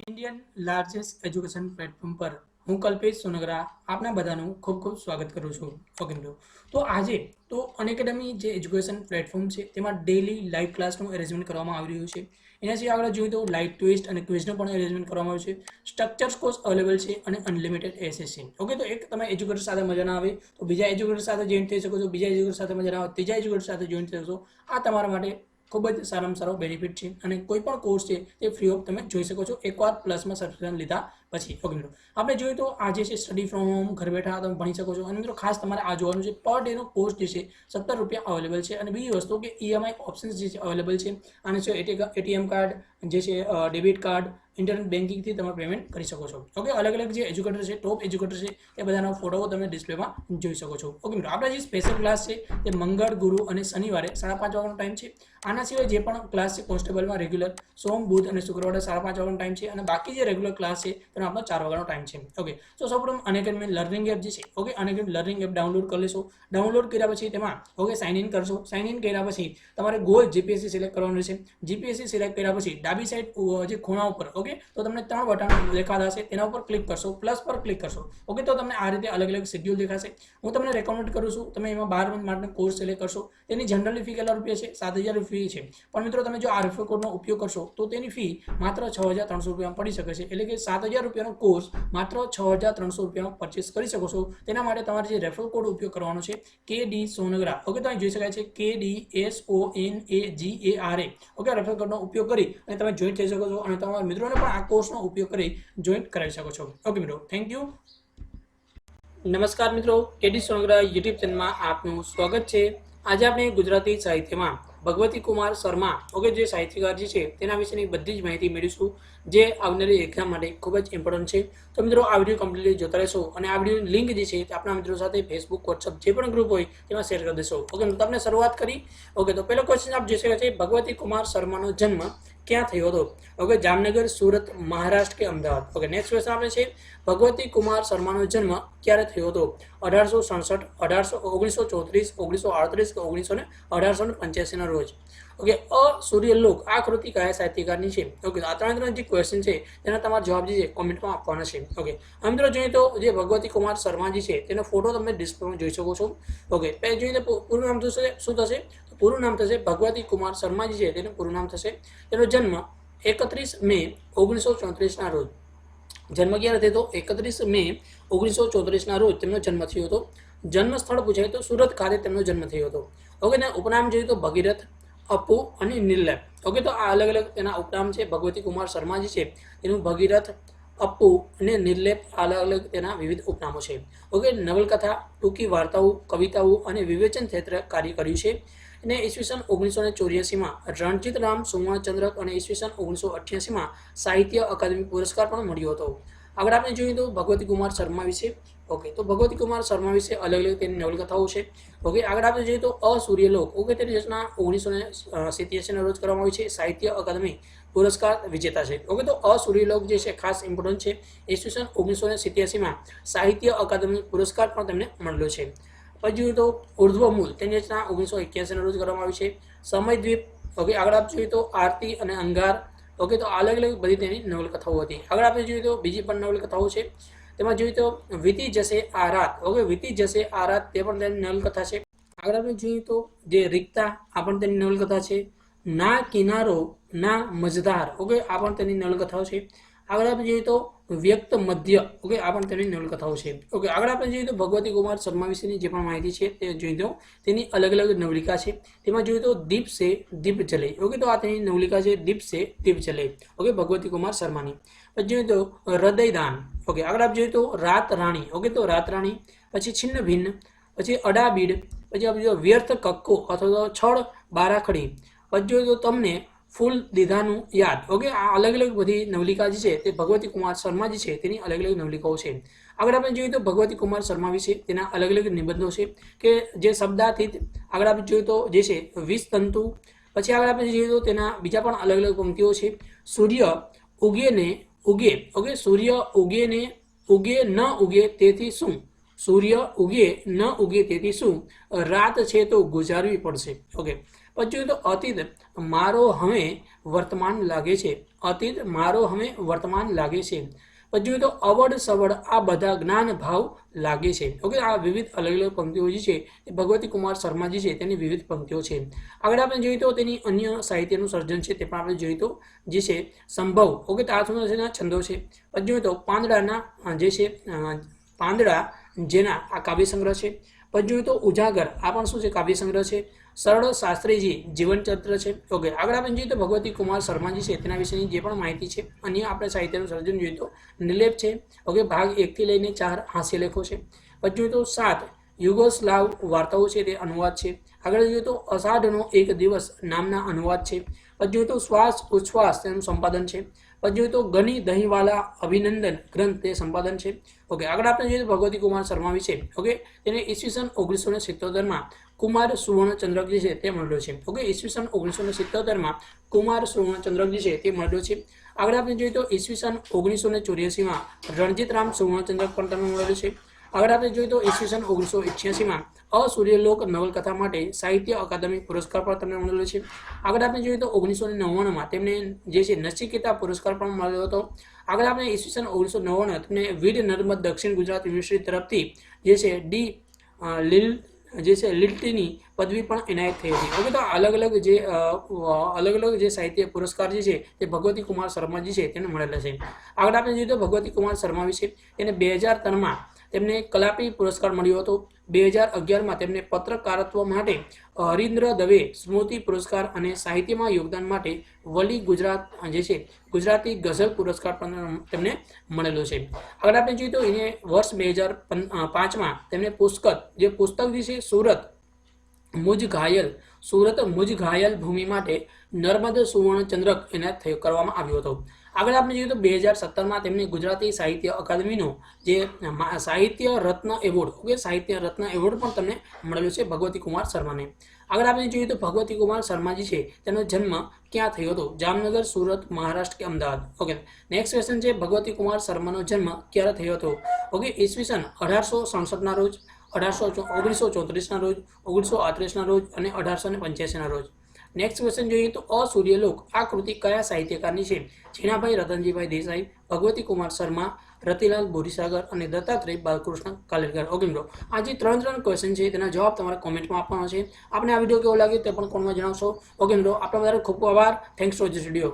Indian largest education platform પર હું કલ્પેશ સોનગરા આપના બધાનું ખૂબ ખૂબ સ્વાગત કરું છું. ઓકે મિત્રો, તો આજે તો અનએકેડમી જે એજ્યુકેશન પ્લેટફોર્મ છે તેમાં ડેલી લાઈવ ક્લાસનું એરેન્જમેન્ટ કરવામાં આવી રહ્યું છે. એના સિવાય આગળ જોઈએ તો લાઈવ ટ્વિસ્ટ અને ક્વિઝનું પણ એરેન્જમેન્ટ કરવામાં આવ્યું છે. સ્ટ્રક્ચર્સ કોર્સ અવેલેબલ છે અને અનલિમિટેડ એસએસ છે. ઓકે, તો એક તમે એજ્યુકેટર સાથે મજા ના આવે તો બીજા એજ્યુકેટર સાથે જોઈન થઈ શકો છો, બીજા એજ્યુકેટર સાથે મજા ના આવે ત્રીજા એજ્યુકેટર સાથે જોઈન થઈ શકો છો. આ તમારા માટે ખૂબ જ સારામાં સારો બેનિફિટ છે અને કોઈ પણ કોર્સ છે તે ફ્રી ઓફ તમે જોઈ શકો છો એકવાર પ્લસમાં સબસ્ક્રિપ્શન લીધા પછી. ઓકે મિત્રો, આપણે જોઈએ તો આજે છે સ્ટડી ફ્રોમ હોમ, ઘર બેઠા તમે ભણી શકો છો. અને મિત્રો ખાસ તમારે આ જોવાનું છે પર ડેનો કોર્સ જે છે 17 રૂપિયા અવેલેબલ છે. અને બીજી વસ્તુ કે ઈએમઆઈ ઓપ્શન્સ જે છે અવેલેબલ છે. આને છે એટીએમ કાર્ડ જે છે, ડેબિટ કાર્ડ, ઇન્ટરનેટ બેન્કિંગથી તમે પેમેન્ટ કરી શકો છો. ઓકે, અલગ અલગ જે એજ્યુકેટર છે, ટોપ એજ્યુકેટર છે, એ બધાના ફોટો તમે ડિસ્પ્લેમાં જોઈ શકો છો. ઓકે મિત્રો, આપણા જે સ્પેશિયલ ક્લાસ છે તે મંગળ, ગુરુ અને શનિવારે 5:30 વાગ્યાનો ટાઈમ છે. આના સિવાય જે પણ ક્લાસ છે કોન્સ્ટેબલમાં રેગ્યુલર સોમ, બુધ અને શુક્રવારે 5:30 વાગ્યાનો ટાઈમ છે. અને બાકી જે રેગ્યુલર ક્લાસ છે તેનો આપણો 4 વાગ્યાનો ટાઈમ છે. ઓકે, તો સૌપ્રથમ અનએકેડમી લર્નિંગ એપ જે છે, okay, Unacademy learning app download કરી લેશો. ડાઉનલોડ કર્યા પછી તેમાં ઓકે સાઇન ઇન કરશો. સાઇન ઇન કર્યા પછી તમારે ગોલ જીપીએસસી સિલેક્ટ કરવાનું રહેશે. જીપીએસસી સિલેક્ટ કર્યા પછી ડાબી સાઈડ જે ખૂણા ઉપર ઓકે તો તમને 3 બટન દેખાતા હશે, તેના ઉપર ક્લિક કરશો, પ્લસ પર ક્લિક કરશો. ઓકે, તો તમને આ રીતે અલગ અલગ શેડ્યુલ દેખાશે. હું તમને રેકમેન્ડ કરું છું તમે એમાં 12 મંથ માટે કોર્સ સિલેક્ટ કરશો. તેની જનરલી ફી કેટલા રૂપિયા છે? 7,000 ફી છે. પણ મિત્રો તમે જો આ રેફરલ કોડનો ઉપયોગ કરશો તો તેની ફી માત્ર 6,300 રૂપિયામાં પડી શકે છે. એટલે કે 7,000 રૂપિયાનો કોર્સ માત્ર 6,300 રૂપિયામાં પરચેસ કરી શકો છો. તેના માટે તમારે જે રેફરલ કોડ ઉપયોગ કરવાનો છે KD સોનગરા. ઓકે, તો અહીં જોઈ શકાય છે KDSONAGARA. ઓકે, રેફરલ કોડનો ઉપયોગ કરી અને તમે જોઈન થઈ શકો છો અને તમારા મિત્રોને પણ આ કોર્સનો ઉપયોગ કરી જોઈન કરાવી શકો છો. ઓકે મિત્રો, થેન્ક યુ. નમસ્કાર મિત્રો, KD સોનગરા યુટ્યુબ ચેનલમાં આપનું સ્વાગત છે. આજે આપણે ગુજરાતી સાહિત્યમાં ભગવતી કુમાર શર્મા ઓકે જે સાહિત્યકાર જે છે તેના વિશેની બધી જ માહિતી મેળવીશું જે આવનારી એક્ઝામ માટે ખૂબ જ ઇમ્પોર્ટન્ટ છે. તો મિત્રો આ વિડીયો કમ્પ્લીટલી જોતા રહેશો અને આ વિડીયોની લિંક જે છે તે આપણા મિત્રો સાથે ફેસબુક, વોટ્સઅપ જે પણ ગ્રુપ હોય તેમાં શેર કરી દેશો. ઓકે, તો તમને શરૂઆત કરી. ઓકે, તો પહેલો ક્વેશ્ચન આપ જોઈ શકો છો ભગવતી કુમાર શર્માનો જન્મ ક્યાં થયો હતો? ઓકે, જામનગર, સુરત, મહારાષ્ટ્ર કે અમદાવાદ? ઓકે, નેક્સ્ટ ક્વેશ્ચન આપણે છે ભગવતી કુમાર શર્માનો જન્મ ક્યારે થયો હતો? 1867, 1934, 1938 કે 1885 ના રોજ? ઓકે, સૂર્યલોક આ કૃતિ કયા સાહિત્યકારની છે? ઓકે, આ ત્રણ જે ક્વેશ્ચન છે તેના તમારા જવાબ જે છે કોમેન્ટમાં આપવાના છે. ઓકે, મિત્રો જોઈએ તો જે ભગવતી કુમાર શર્મા જે છે તેનો ફોટો તમે ડિસ્પ્લેમાં જોઈ શકો છો. ઓકે, પહેલાં જોઈએ તો પૂરું નામ શું થશે? પૂરું નામ થશે ભગવતી કુમાર શર્મા જે છે તેનું પૂરું નામ થશે. તેનો જન્મ 31 મે 1934 ના રોજ. જન્મ ક્યારે થયો તો 31 મે 1934 ના રોજ તેમનો જન્મ થયો હતો. જન્મ સ્થળ પૂછાય તો સુરત ખાતે તેમનો જન્મ થયો હતો. ઓકે, ને ઉપનામ જોઈએ તો ભગીરથ, અપુ અને નિર્લેપ. ઓકે, તો આ અલગ અલગ તેના ઉપનામ છે. ભગવતી કુમાર શર્મા જે છે તેનું ભગીરથ, અપુ અને નિર્લેપ અલગ અલગ તેના વિવિધ ઉપનામો છે. ઓકે, નવલકથા, ટૂંકી વાર્તાઓ, કવિતાઓ અને વિવેચન ક્ષેત્રે કાર્ય કર્યું છે. અને ઈસવીસન 1984માં રણજીત રામ સુવર્ણચંદ્રક અને ઈસવીસન 1988માં સાહિત્ય અકાદમી પુરસ્કાર પણ મળ્યો હતો. આગળ આપણે જોઈએ તો ભગવતી કુમાર શર્મા વિશે. ઓકે, તો ભગવતી કુમાર શર્મા વિશે અલગ અલગ તેની નવલકથાઓ છે. ઓકે, આગળ આપણે જોઈએ તો અસૂર્યલોક. ઓકે, તેની રચના 1987 ના રોજ કરવામાં આવી છે. સાહિત્ય અકાદમી પુરસ્કાર વિજેતા છે. ઓકે, તો અસૂર્યલોક જે છે ખાસ ઇમ્પોર્ટન્ટ છે. ઈસવીસન 1987માં સાહિત્ય અકાદમી પુરસ્કાર પણ તેમને મળ્યો છે. પછી જોઈએ તો ઉર્ધ્વમૂલ તેની રચના 1981 ના રોજ કરવામાં આવી છે. સમયદ્વીપ. ઓકે, આગળ આપણે જોઈએ તો આરતી અને અંગાર. ઓકે, તો અલગ અલગ બધી તેની નવલકથાઓ હતી. આગળ આપણે જોઈએ તો બીજી પણ નવલકથાઓ છે. તેમાં જોઈએ તો વીતી જશે આ રાત. ઓકે, વીતી જશે આ રાત તે પણ તેની નવલકથા છે. આગળ આપણે જોઈએ તો જે રિક્તા આ પણ તેની નવલકથા છે. ના કિનારો ના મજદાર. ઓકે, આ પણ તેની નવલકથાઓ છે. આગળ આપણે જોઈએ તો વ્યક્ત મધ્ય. ઓકે, આ પણ તેની નવલકથાઓ છે. ઓકે, આગળ આપણે જોઈએ તો ભગવતી કુમાર શર્મા વિશેની જે પણ માહિતી છે તે જોઈ દો. તેની અલગ અલગ નવલિકા છે. તેમાં જોઈએ તો દીપ સે દીપ જલે. ઓકે, તો આ તેની નવલિકા છે દીપ સે દીપ જલે. ઓકે, ભગવતી કુમાર શર્માની. પછી જોઈએ તો હૃદયદાન. ઓકે, આગળ આપણે જોઈએ તો રાત રાણી. ઓકે, તો રાત રાણી. પછી છિન્ન ભિન્ન. પછી અડાબીડ. પછી આપણે જો વ્યર્થ કક્કો અથવા તો છળ બારાખડી. પછી જોઈએ તો તમને ફૂલ દીધાનું યાદ. ઓકે, આ અલગ અલગ બધી નવલિકા જે છે તે ભગવતી કુમાર શર્મા જે છે તેની અલગ અલગ નવલિકાઓ છે. આગળ આપણે જોઈએ તો ભગવતી કુમાર શર્મા વિશે તેના અલગ અલગ નિબંધો છે કે જે શબ્દાતીત. આગળ આપણે જોઈએ તો જે છે 20 તંતુ. પછી આગળ આપણે જોઈએ તો તેના બીજા પણ અલગ અલગ પંક્તિઓ છે. સૂર્ય ઉગે ને ઉગે. ઓકે, સૂર્ય ઉગે ને ઉગે ન ઉગે તેથી શું? સૂર્ય ઉગે ન ઉગે તેથી શું? રાત છે તો ગુજારવી પડશે. ઓકે, પછી જોઈએ તો અતીત મારો હવે વર્તમાન લાગે છે, અતીત મારો હવે વર્તમાન લાગે છે। પછી જોઈએ તો અવડ સવડ આ બધા જ્ઞાન ભાવ લાગે છે। ઓકે, આ વિવિધ અલગ અલગ પંક્તિઓ જે છે એ ભગવતી કુમાર શર્માજી છે તેની વિવિધ પંક્તિઓ છે। આગળ આપણે જોઈએ તો તેની અન્ય સાહિત્યનું સર્જન છે તે પણ આપણે જોઈએ તો જે છે સંભવ, ઓકે, તો આ છંદો છે। પછી જોઈએ તો પાંદડાના જે છે પાંદડા જેના આ કાવ્ય સંગ્રહ છે। પછી જોઈએ તો ઉજાગર આ પણ શું છે કાવ્ય સંગ્રહ છે। સરળ શાસ્ત્રીજી જીવનચરિત્ર છે। ઓકે, આગળ આપણે જોઈએ તો ભગવતી કુમાર શર્માજી છે તેના વિશેની જે પણ માહિતી છે અન્ય આપણે સાહિત્યનું સર્જન જોઈએ તો નિર્લેપ છે। ઓકે, ભાગ 1 થી લઈને 4 હાસ્યલેખો છે। પછી જોઈએ તો 7 યુગોસ્લાવ વાર્તાઓ છે તે અનુવાદ છે। આગળ જોઈએ તો અષાઢનો એક દિવસ નામના અનુવાદ છે। પછી જોઈએ તો શ્વાસ ઉચ્છ્વાસ તેનું સંપાદન છે। પછી જોઈએ તો ગની દહીંવાલા અભિનંદન ગ્રંથ તે સંપાદન છે। ઓકે, આગળ આપણે જોઈએ તો ભગવતી કુમાર શર્મા વિશે, ઓકે, તેને ઈસવીસન 1977માં કુમાર સુવર્ણચંદ્રક જે છે તે મળ્યો છે। ઓકે, ઈસવીસન 1977માં કુમાર સુવર્ણચંદ્રક જે છે તે મળ્યો છે। આગળ આપણે જોઈએ તો ઈસવીસન 1984માં રણજીતરામ સુવર્ણચંદ્રક પણ તમને મળેલો છે। આગળ આપણે જોઈએ તો ઈસવીસન 1988માં અસૂર્યલોક નવલકથા માટે સાહિત્ય અકાદમી પુરસ્કાર પણ તમને મળેલો છે। આગળ આપણે જોઈએ તો 1999માં તેમને જે છે નચિકેતા પુરસ્કાર પણ મળ્યો હતો। આગળ આપણે ઈસવીસન 1999 તેમને વીર નર્મદ દક્ષિણ ગુજરાત યુનિવર્સિટી તરફથી જે છે ડી લીલ જે છે લિલ્ટીની પદવી પણ એનાયત થઈ હતી। ઓકે, તો અલગ અલગ જે સાહિત્ય પુરસ્કાર જે છે તે ભગવતી કુમાર શર્માજી છે તેને મળેલા છે। આગળ આપણે જોઈએ તો ભગવતી કુમાર શર્મા વિશે તેને 2003માં તેમને કલાપી પુરસ્કાર મળ્યો હતો। 2011માં તેમને પત્રકારત્વ માટે હરીન્દ્ર દવે સ્મૃતિ પુરસ્કાર અને સાહિત્યમાં યોગદાન માટે વલી ગુજરાત જે છે ગુજરાતી ગઝલ પુરસ્કાર પણ તેમને મળેલો છે। આગળ આપણે જોઈએ તો એને વર્ષ 2005માં તેમને પુસ્તક જે છે સુરત મુજ ઘાયલ ભૂમિ માટે નર્મદ સુવર્ણચંદ્રક એનાયત કરવામાં આવ્યો હતો। આગળ આપણે જોઈએ તો 2017માં તેમને ગુજરાતી સાહિત્ય અકાદમીનો જે સાહિત્ય રત્ન એવોર્ડ, ઓકે, સાહિત્ય રત્ન એવોર્ડ પણ તમને મળેલો છે ભગવતી કુમાર શર્માને। આગળ આપણે જોઈએ તો ભગવતી કુમાર શર્માજી છે તેનો જન્મ ક્યાં થયો હતો? જામનગર, સુરત, મહારાષ્ટ્ર કે અમદાવાદ? ઓકે, નેક્સ્ટ ક્વેશ્ચન છે ભગવતી કુમાર શર્માનો જન્મ ક્યારે થયો હતો? ઓકે, ઈસવીસન 1867ના રોજ, 1934ના રોજ, 1938ના રોજ અને 1885ના રોજ। નેક્સ્ટ ક્વેશ્ચન જોઈએ તો અસૂર્યલોક આ કૃતિ કયા સાહિત્યકારની છે? ઝીણાભાઈ રતનજીભાઈ દેસાઈ, ભગવતી કુમાર શર્મા, રતિલાલ બોરીસાગર અને દત્તાત્રેય બાલકૃષ્ણ કાલેલકર। ઓકે મિત્રો, આ જે ત્રણ ક્વેશ્ચન છે તેના જવાબ તમારે કોમેન્ટમાં આપવાનો છે। આપણે આ વિડીયો કેવો લાગ્યો તે પણ કોમેન્ટમાં જણાવશો। ઓકે મિત્રો, આપણા બધા ખૂબ ખૂબ આભાર। Thanks for this video.